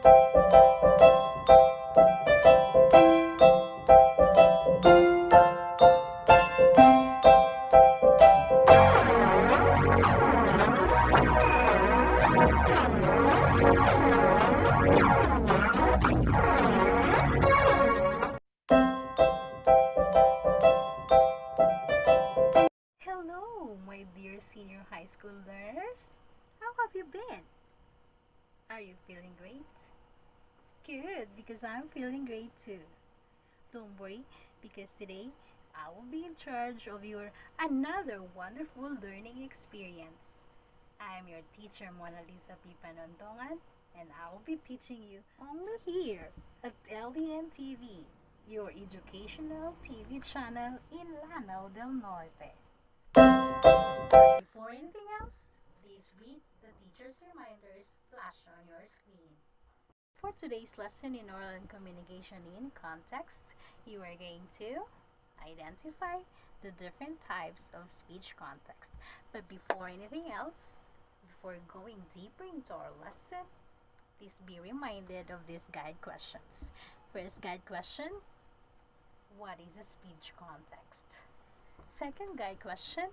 Hello, my dear senior high school learners. How have you been? Are you feeling great? Good, because I'm feeling great too. Don't worry, because today I will be in charge of your another wonderful learning experience. I am your teacher, Mona Lisa P. Panondongan, and I will be teaching you only here at LDN TV, your educational TV channel in Lanao del Norte. Before anything else, please read the teacher's reminders flash on your screen. For today's lesson in oral and communication in context, you are going to identify the different types of speech context. But before anything else, before going deeper into our lesson, please be reminded of these guide questions. First guide question, what is a speech context? Second guide question,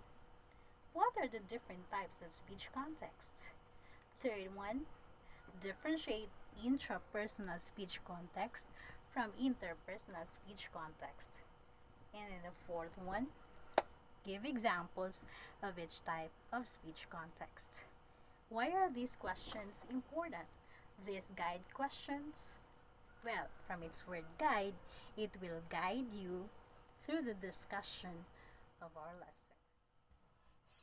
what are the different types of speech context? Third one, differentiate intrapersonal speech context from interpersonal speech context. And then the fourth one, give examples of each type of speech context. Why are these questions important? These guide questions? Well, from its word guide, it will guide you through the discussion of our lesson.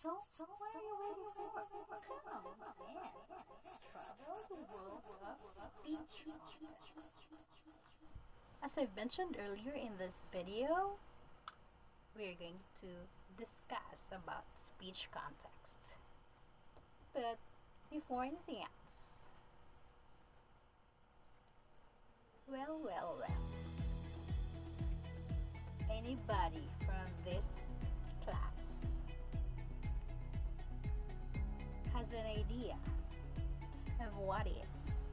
So what are you waiting for? Come on, let's travel the world of speech context. As I've mentioned earlier in this video, we're going to discuss about speech context. But before anything else, well. Anybody from this class has an idea of what is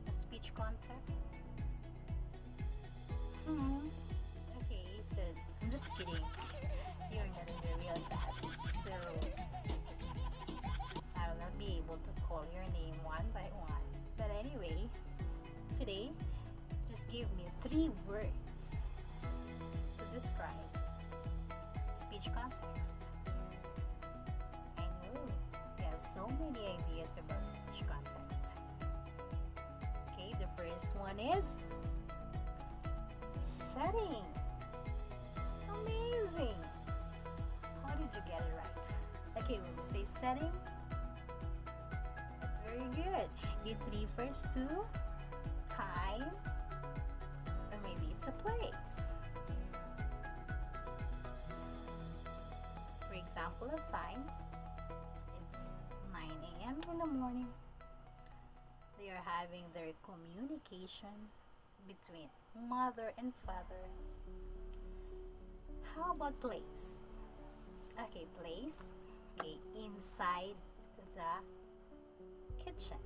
a speech context? Okay, so I'm just kidding. You're not in the real class, so I will not be able to call your name one by one. But anyway, today, just give me 3 words to describe speech context. I know you have so many ideas about speech context. Okay, the first one is setting. Amazing! How did you get it right? Okay, when we say setting, that's very good. It refers to time, or maybe it's a place. For example of time, it's 9 a.m. in the morning. They are having their communication between mother and father. How about place? Okay, place. Okay, inside the kitchen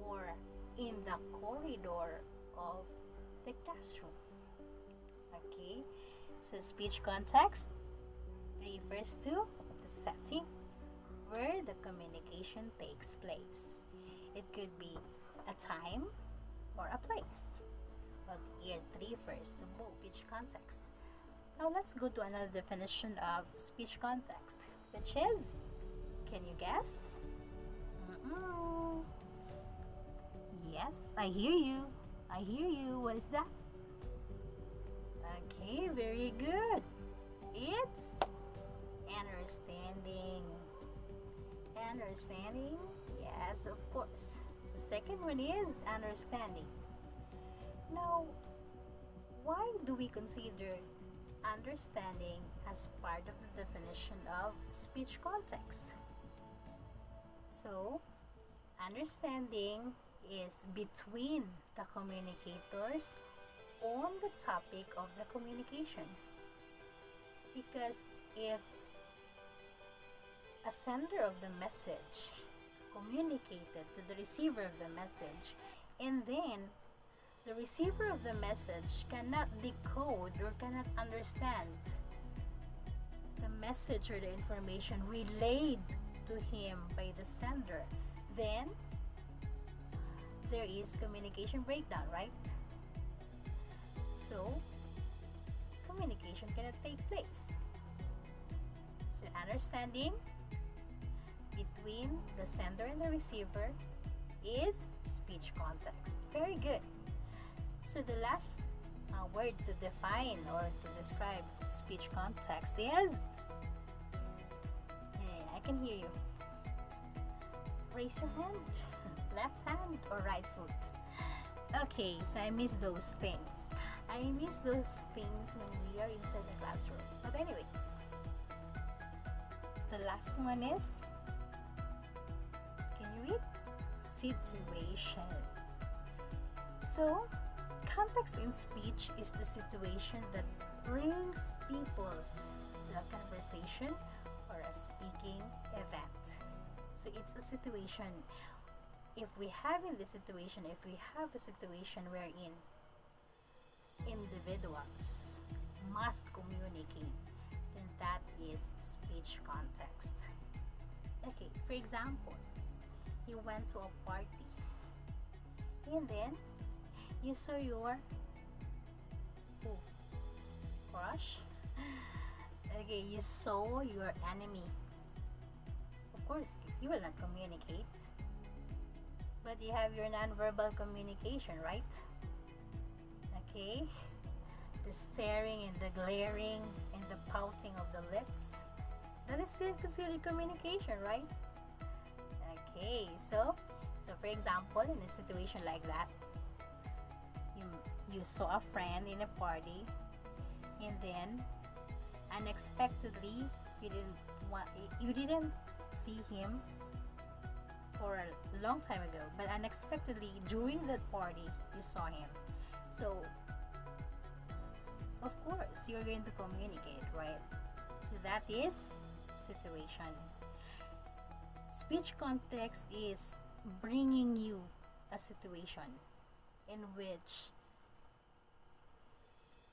or in the corridor of the classroom. Okay, so speech context refers to the setting where the communication takes place. It could be a time or a place, but it refers to both speech context. Now let's go to another definition of speech context, which is, can you guess? Yes, I hear you. What is that? Okay, very good. It's understanding. Understanding? Yes, of course. The second one is understanding. Now, why do we consider understanding as part of the definition of speech context? So, understanding is between the communicators on the topic of the communication. Because if a sender of the message communicated to the receiver of the message, and then the receiver of the message cannot decode or cannot understand the message or the information relayed to him by the sender, then there is communication breakdown, right? So communication cannot take place. So understanding between the sender and the receiver is speech context. Very good. So the last word to define or to describe speech context is, I can hear you. Raise your hand, left hand or right foot. Okay, so I miss those things. I miss those things when we are inside the classroom. But anyways, the last one is, can you read? Situation. So, context in speech is the situation that brings people to a conversation or a speaking event. So it's a situation. If we have a situation wherein individuals must communicate, then that is speech context. Okay, for example, you went to a party and then you saw your crush. Okay, you saw your enemy. Of course, you will not communicate, but you have your non-verbal communication, right? Okay, the staring and the glaring and the pouting of the lips, that is still considered communication, right? Okay, so for example, in a situation like that, you saw a friend in a party, and then unexpectedly you didn't see him for a long time ago, but unexpectedly during that party you saw him. So of course you're going to communicate, right? So that is situation. Speech context is bringing you a situation in which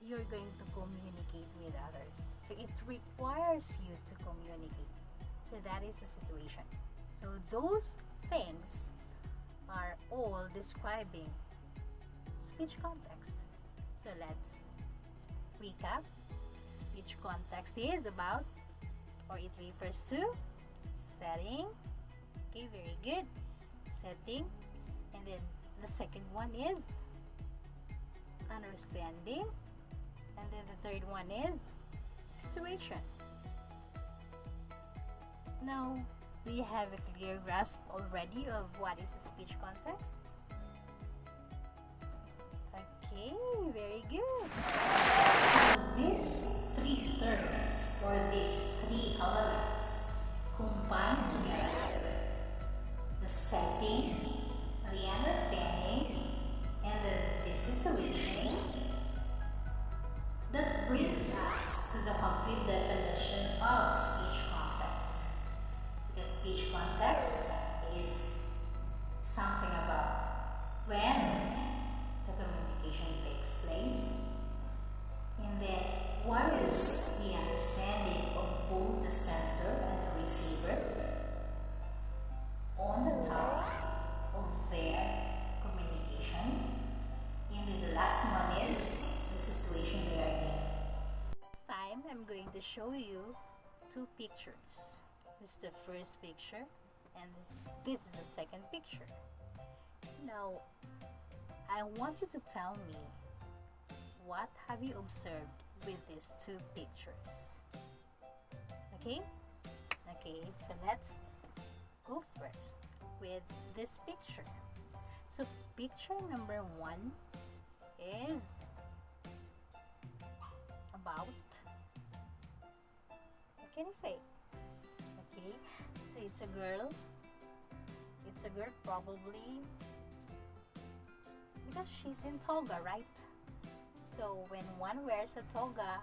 you're going to communicate with others. So it requires you to communicate. So that is a situation. So those things are all describing speech context. So let's recap. Speech context is about, or it refers to, setting. Okay, very good. Setting. And then the second one is understanding. And then the third one is situation. Now, do you have a clear grasp already of what is a speech context? Okay, very good. These three terms or these three elements combine together: the setting, the understanding, and the situation, that brings us to the complete definition of speech context. Because speech context is something about when the communication takes place, and then what is the understanding of both the sender and the receiver on the topic of their communication, and then the last one is the situation they are in. This time I'm going to show you two pictures. This is the first picture and this is the second picture. Now, I want you to tell me, what have you observed with these two pictures? Okay? Okay, so let's go first with this picture. So picture number one is about, what can I say? Okay, so it's a girl probably because she's in toga, right? So when one wears a toga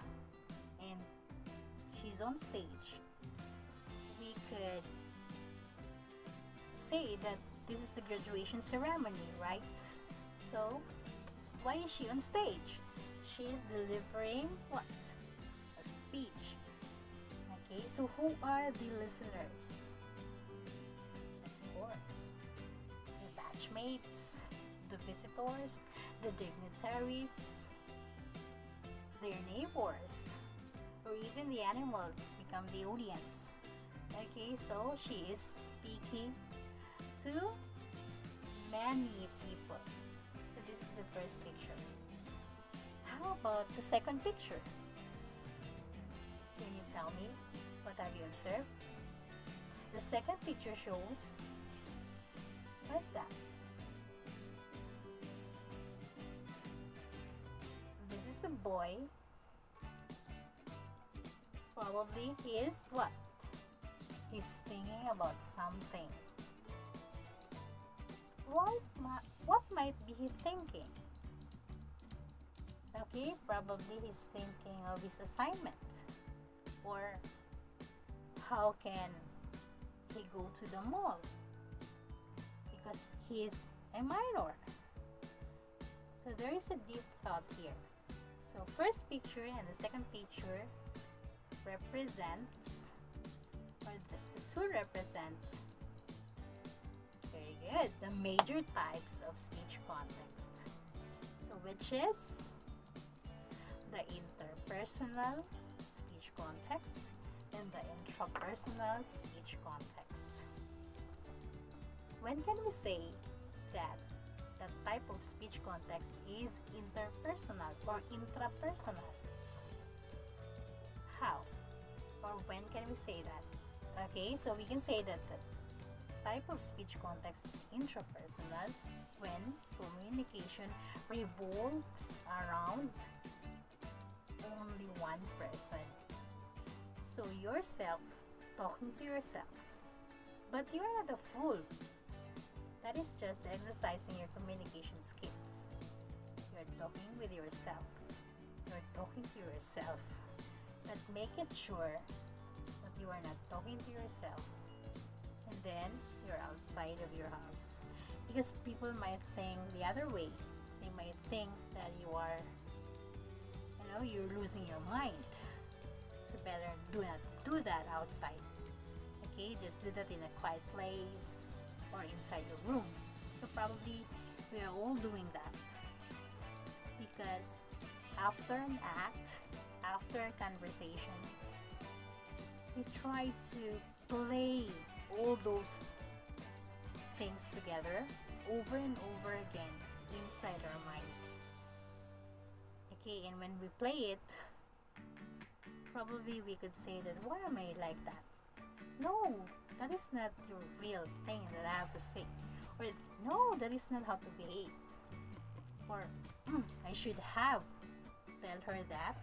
and she's on stage, we could say that this is a graduation ceremony, right? So, why is she on stage? She's delivering what? A speech. Okay, so who are the listeners? Of course, the batchmates, the visitors, the dignitaries, their neighbors, or even the animals become the audience. Okay, so she is speaking to many people. So this is the first picture. How about the second picture? Can you tell me what have you observed? The second picture shows, what is that? This is a boy. Probably he is what? He's thinking about something. What might be he thinking? Okay, probably he's thinking of his assignment. Or how can he go to the mall? Because he's a minor. So there is a deep thought here. So first picture and the second picture represents, or the two represent, very good, the major types of speech context. So which is the interpersonal speech context and the intrapersonal speech context. When can we say that that type of speech context is interpersonal or intrapersonal? How? Or when can we say that? Okay, so we can say that the type of speech context is intrapersonal when communication revolves around only one person. So yourself talking to yourself. But you are not a fool. That is just exercising your communication skills. You're talking with yourself. You're talking to yourself. But make it sure that you are not talking to yourself and then you're outside of your house. Because people might think the other way. They might think that you are, you're losing your mind. So better do not do that outside. Okay, just do that in a quiet place or inside your room. So probably we are all doing that. Because after an act, after a conversation, we try to play all those things together over and over again inside our mind. Okay, and when we play it, probably we could say that, why am I like that? No, that is not the real thing that I have to say. Or, no, that is not how to behave. Or, I should have tell her that.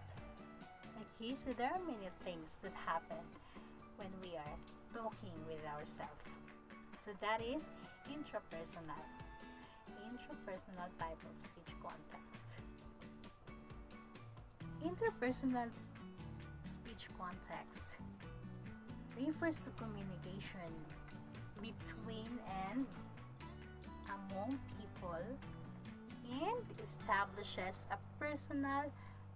Okay, so there are many things that happen when we are talking with ourselves. So that is intrapersonal type of speech context. Interpersonal speech context refers to communication between and among people and establishes a personal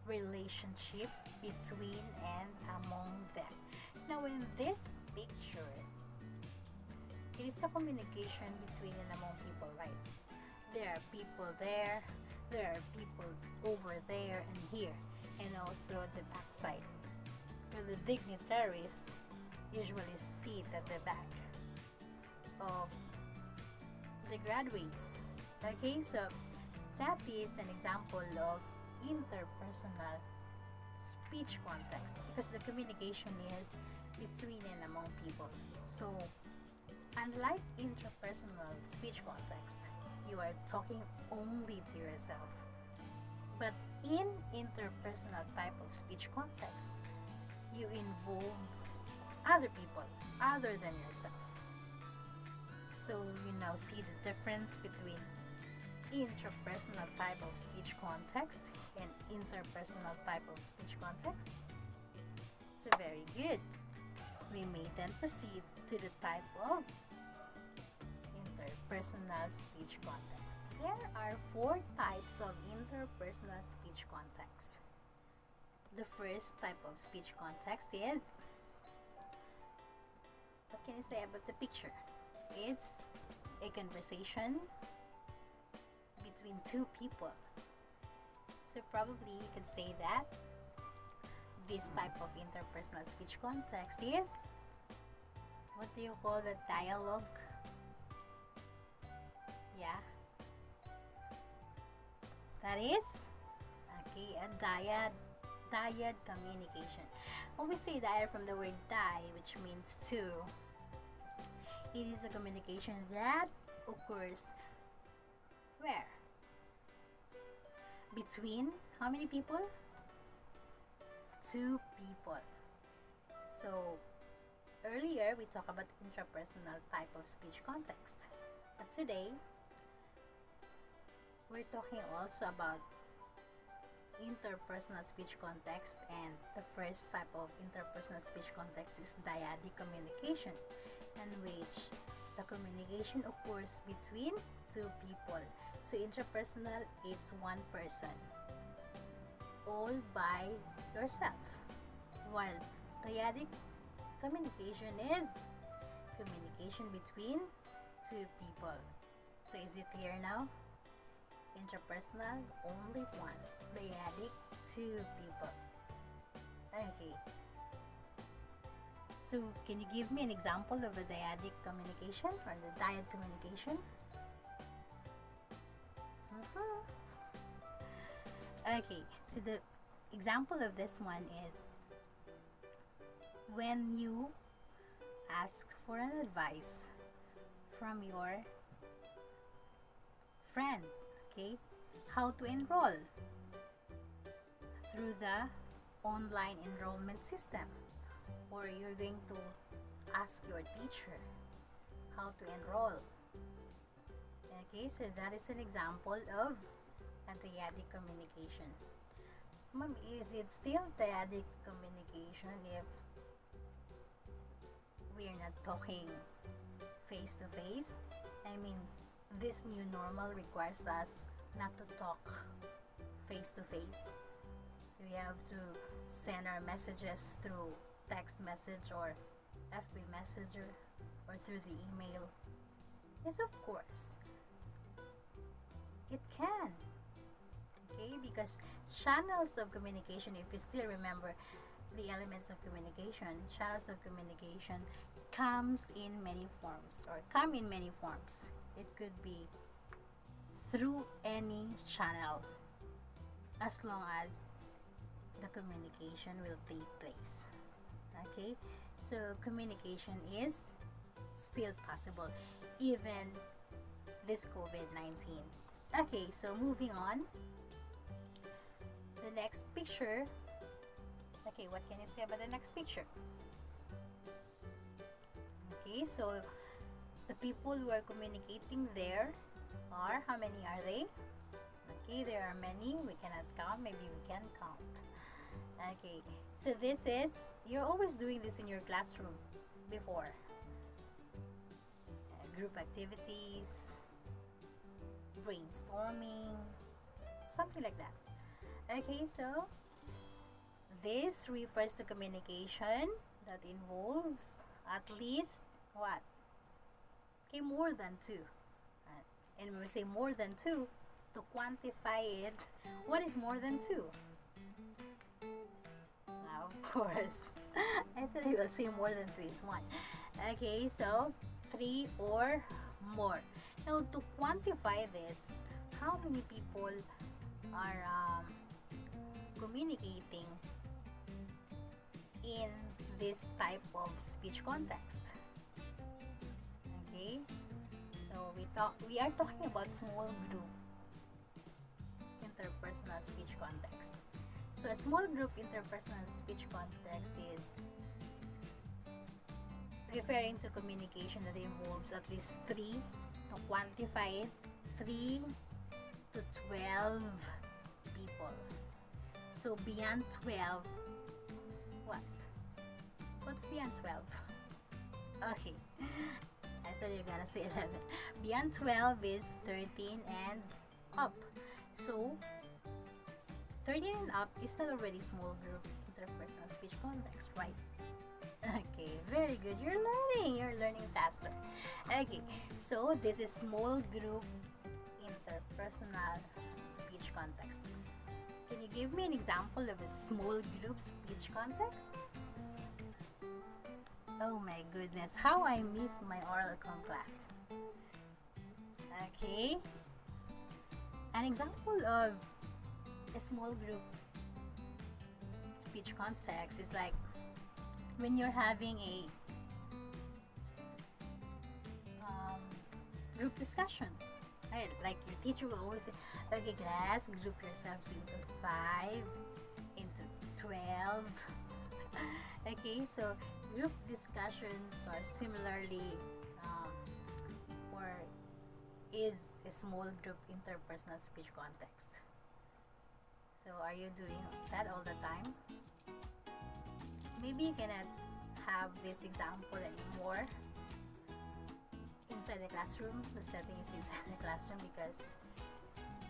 relationship between and among them. Now in this picture, it is a communication between and among people, right? There are people there are people over there and here, and also at the back side, where the dignitaries usually sit at the back of the graduates. Okay, so that is an example of interpersonal speech context because the communication is between and among people. So unlike intrapersonal speech context, you are talking only to yourself. But in interpersonal type of speech context, you involve other people other than yourself. So you now see the difference between intrapersonal type of speech context and interpersonal type of speech context. So very good. We may then proceed to the type of interpersonal speech context. There are 4 types of interpersonal speech context. The first type of speech context is, what can you say about the picture? It's a conversation between 2 people. So probably you could say that this type of interpersonal speech context is, what do you call the dialogue? Yeah, that is okay, a dyad communication. When we say dyad from the word die, which means two, it is a communication that occurs where? Between how many people? 2 people. So earlier we talked about intrapersonal type of speech context, but today we're talking also about interpersonal speech context, and the first type of interpersonal speech context is dyadic communication, in which the communication occurs between 2 people. So intrapersonal, it's 1 person, all by yourself, while dyadic communication is communication between 2 people. So is it clear now? Intrapersonal, only 1. Dyadic, 2 people. Okay. So can you give me an example of a dyadic communication or the dyad communication? Okay, so the example of this one is when you ask for an advice from your friend, okay, how to enroll through the online enrollment system, or you're going to ask your teacher how to enroll. Okay, so that is an example of a dyadic communication. Ma'am, is it still dyadic communication if we're not talking face to face? I mean, this new normal requires us not to talk face to face. We have to send our messages through text message or FB Messenger or through the email. Yes, of course. It can. Okay, because channels of communication, if you still remember the elements of communication, channels of communication comes in many forms or come in many forms. It could be through any channel as long as the communication will take place. Okay, so communication is still possible even this COVID-19. Okay, so moving on. The next picture. Okay, what can you say about the next picture? Okay, so the people who are communicating there are, how many are they? Okay, there are many. We cannot count. Maybe we can count. Okay, so this is, you're always doing this in your classroom before. Group activities, brainstorming, something like that. Okay, so this refers to communication that involves at least what? Okay, more than 2. And when we say more than 2, to quantify it, what is more than 2? Now, of course, I thought you will say more than 2 is 1. Okay, so 3 or more. Now, to quantify this, how many people are communicating in this type of speech context? Okay, so we are talking about small group interpersonal speech context. So a small group interpersonal speech context is referring to communication that involves at least 3, to quantify it, 3 to 12 people. So beyond 12, what? What's beyond 12? Okay, I Then you're gonna say 11. Beyond 12 is 13 and up. So 13 and up is not already small group interpersonal speech context, right? Okay, very good. You're learning faster. Okay, so this is small group interpersonal speech context. Can you give me an example of a small group speech context? Oh my goodness, how I miss my OralCom class. Okay, an example of a small group speech context is like when you're having a group discussion. Right? Like your teacher will always say, okay class, group yourselves into 5, into 12. Okay, so group discussions are similarly or is a small group interpersonal speech context. So are you doing that all the time? Maybe you cannot have this example anymore inside the classroom. The setting is inside the classroom because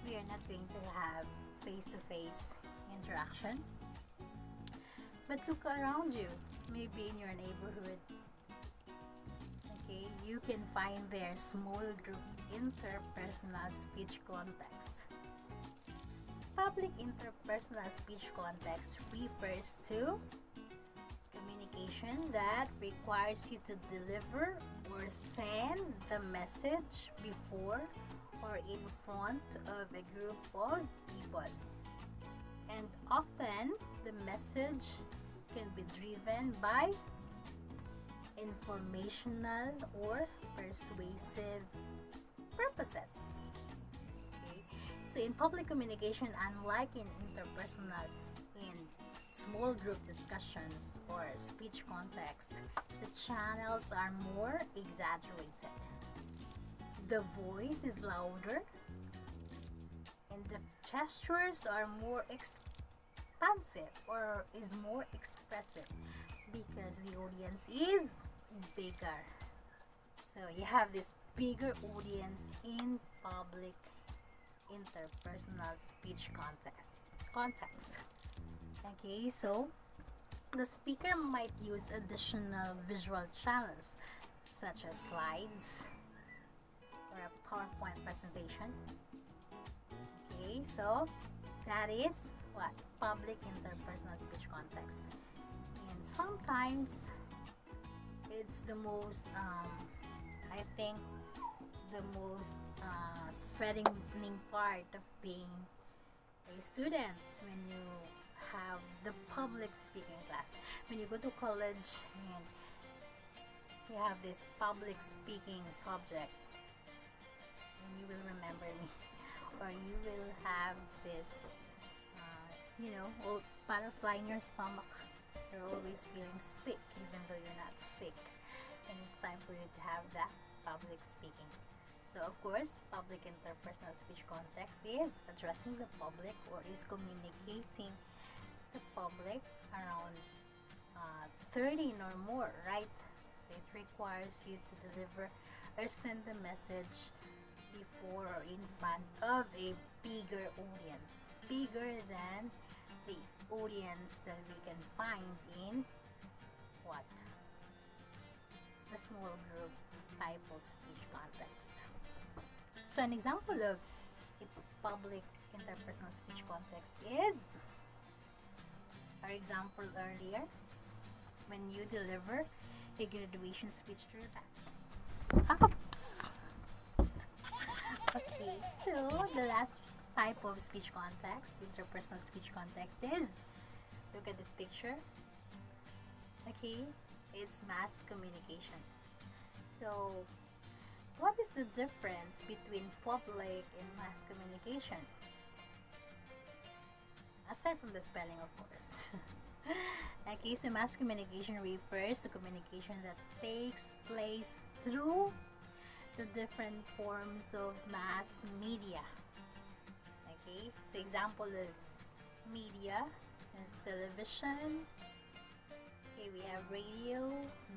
we are not going to have face-to-face interaction. But look around you, maybe in your neighborhood. Okay, you can find their small group interpersonal speech context. Public interpersonal speech context refers to communication that requires you to deliver or send the message before or in front of a group of people. And often the message can be driven by informational or persuasive purposes. Okay? So in public communication, unlike in interpersonal, in small group discussions or speech context, the channels are more exaggerated. The voice is louder and the gestures are more expansive or is more expressive because the audience is bigger. So you have this bigger audience in public interpersonal speech context. Okay, so the speaker might use additional visual channels such as slides or a PowerPoint presentation. Okay, so that is what? Public interpersonal speech context. And sometimes it's the most, I think, the most threatening part of being a student when you have the public speaking class. When you go to college and you have this public speaking subject, and you will remember me, or you will have this, butterfly in your stomach. You're always feeling sick, even though you're not sick. And it's time for you to have that public speaking. So, of course, public interpersonal speech context is addressing the public or is communicating the public around 13 or more, right? So it requires you to deliver or send the message before or in front of a bigger audience, bigger than the audience that we can find in what? The small group type of speech context. So an example of a public interpersonal speech context is our example earlier when you deliver a graduation speech to your batch. Oops! Okay, so the last type of speech context, interpersonal speech context is, look at this picture. Okay, it's mass communication. So, what is the difference between public and mass communication? Aside from the spelling, of course. Okay, so mass communication refers to communication that takes place through the different forms of mass media. Okay, so example of media is television. Okay, we have radio,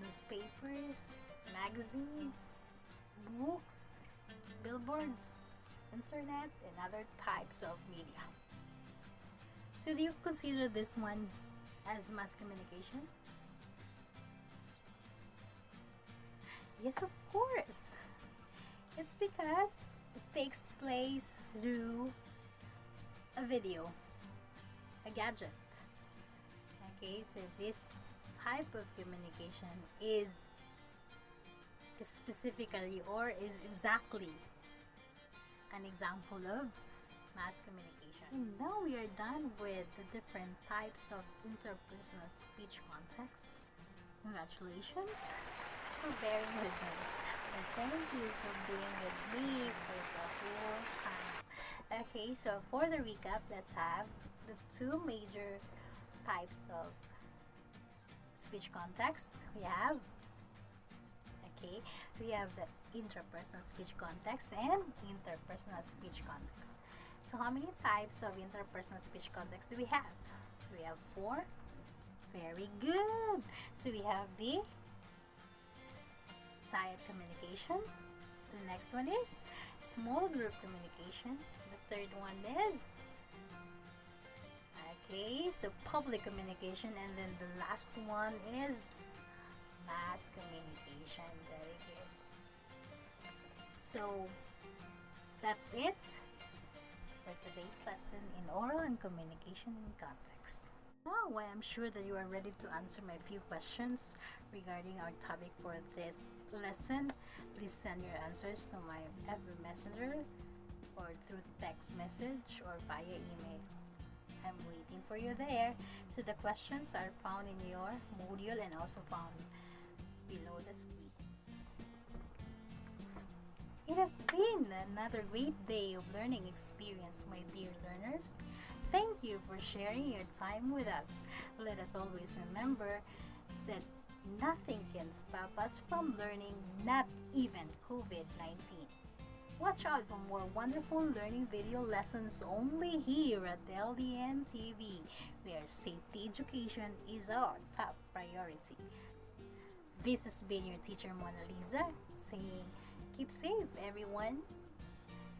newspapers, magazines, books, billboards, internet, and other types of media. So do you consider this one as mass communication? Yes, of course. It's because it takes place through a video, a gadget. Okay, so this type of communication is specifically or is exactly an example of mass communication. And now we are done with the different types of interpersonal speech contexts. Congratulations for bearing with me. And thank you for being with me for the whole time. Okay, so for the recap, let's have the two major types of speech context. We have the interpersonal speech context and interpersonal speech context. So how many types of interpersonal speech context do we have? We have 4. Very good. So we have the tired communication. The next one is small group communication. The third one is so public communication, and then the last one is mass communication. Very good. So that's it for today's lesson in oral and communication in context. Now I am sure that you are ready to answer my few questions regarding our topic for this lesson. Please send your answers to my FB Messenger or through text message or via email. I'm waiting for you there. So the questions are found in your module and also found below the screen. It has been another great day of learning experience, my dear learners. Thank you for sharing your time with us. Let us always remember that nothing can stop us from learning, not even COVID-19. Watch out for more wonderful learning video lessons only here at LDN TV, where safety education is our top priority. This has been your teacher Mona Lisa saying, keep safe everyone.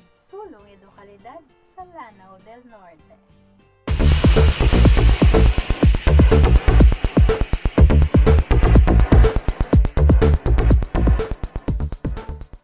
Sulong edukalidad sa Lanao del Norte.